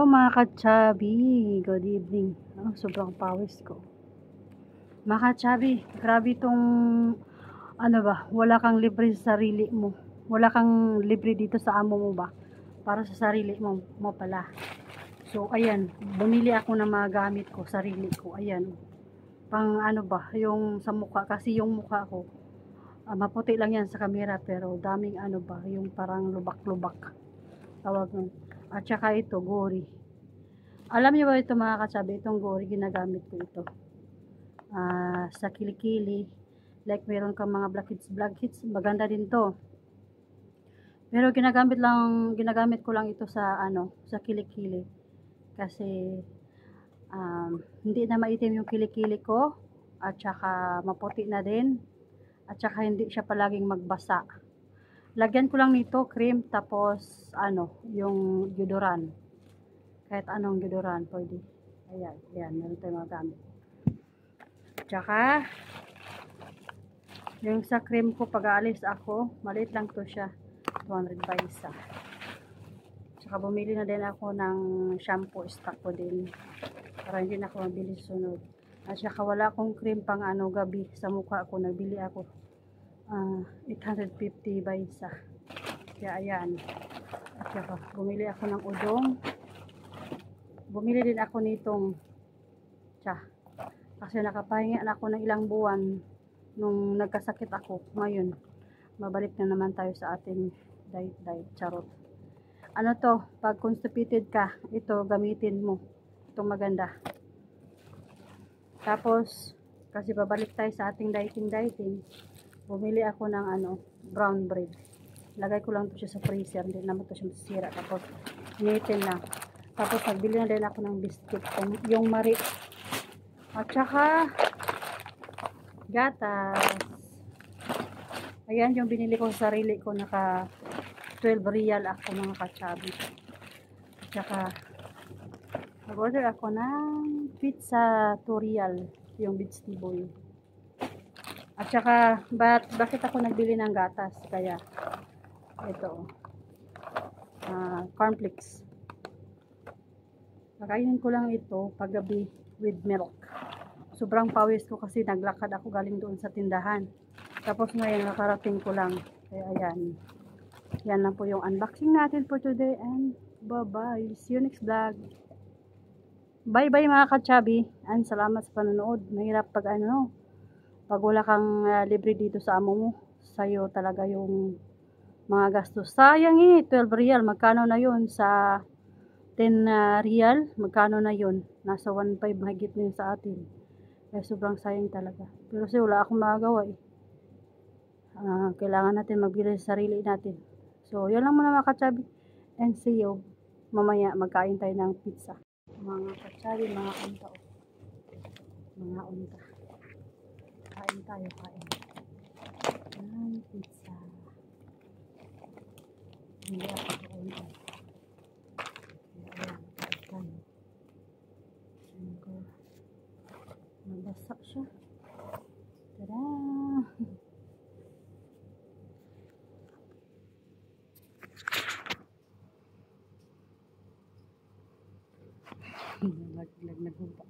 Hello mga ka-chubby, good evening. Sobrang pawis ko. Mga ka-chubby, grabe itong wala kang libre sa sarili mo. Wala kang libre dito sa amo mo ba? Para sa sarili mo pala. So ayan, bumili ako ng mga gamit ko, sarili ko. Ayan. Pang yung sa mukha kasi yung mukha ko maputi lang yan sa camera pero daming yung parang lubak-lubak. Tawag nun. At saka ito, gori. Alam niyo ba ito mga kasabi, itong gori, ginagamit ko ito. Sa kilikili, like meron kang mga blackheads, maganda din to. Pero ginagamit ko lang ito sa sa kilikili. Kasi hindi na maitim yung kilikili ko, at saka maputi na din, at saka hindi siya palaging magbasa. Lagyan ko lang nito cream, tapos yung deodorant. Kahit anong deodorant pwede. Ayan, meron tayong mga gamit. Tsaka yung sa cream ko pag aalis ako, maliit lang to siya, 200 pa isa. Tsaka bumili na din ako ng shampoo, stock ko din para hindi na ako mabili sunod. At saka wala akong cream pang gabi sa mukha ko, nabili ako 850 ba isa. Kaya ayan. At saka bumili ako ng udong. Bumili din ako nitong kasi nakapahinga na ako ng ilang buwan nung nagkasakit ako. Ngayon mabalik na naman tayo sa ating diet, charot. Pag constipated ka, ito gamitin mo, itong maganda. Tapos kasi babalik tayo sa ating dieting, bumili ako ng brown bread. Lagay ko lang ito siya sa freezer, hindi naman ito siya masisira. Tapos initin lang. Tapos nagbili na din ako ng biscuit, yung mari. At saka gatas. Ayan yung binili ko sa sarili ko, naka 12 real ako mga ka-chubby. At saka nag-order ako ng pizza 2 real, yung vegetable. At saka bakit ako nagbili ng gatas? Kaya ito cornflakes. Kakainin ko lang ito paggabi with milk. Sobrang pawis ko kasi naglakad ako galing doon sa tindahan. Tapos ngayon nakarating ko lang. Kaya ayan. Yan lang po yung unboxing natin for today, and bye-bye. See you next vlog. Bye-bye mga ka-chubby, and salamat sa panonood. Mahirap pag pag wala kang libre dito sa amo mo. Sa'yo talaga yung mga gastos. Sayang 12 real. Magkano na yun sa 10 real? Magkano na yun? Nasa 1.5 mahigit na yun sa atin. Kaya sobrang sayang talaga. Pero kasi wala akong magagawa kailangan natin magbili sa sarili natin. So yun lang muna mga ka-chubby, and see you mamaya. Magkain tayo ng pizza mga ka-chubby, mga unta. Kain tayo ng pizza. Hindi ako doon. Nabasa siya. Tada! Naglag na gumpa.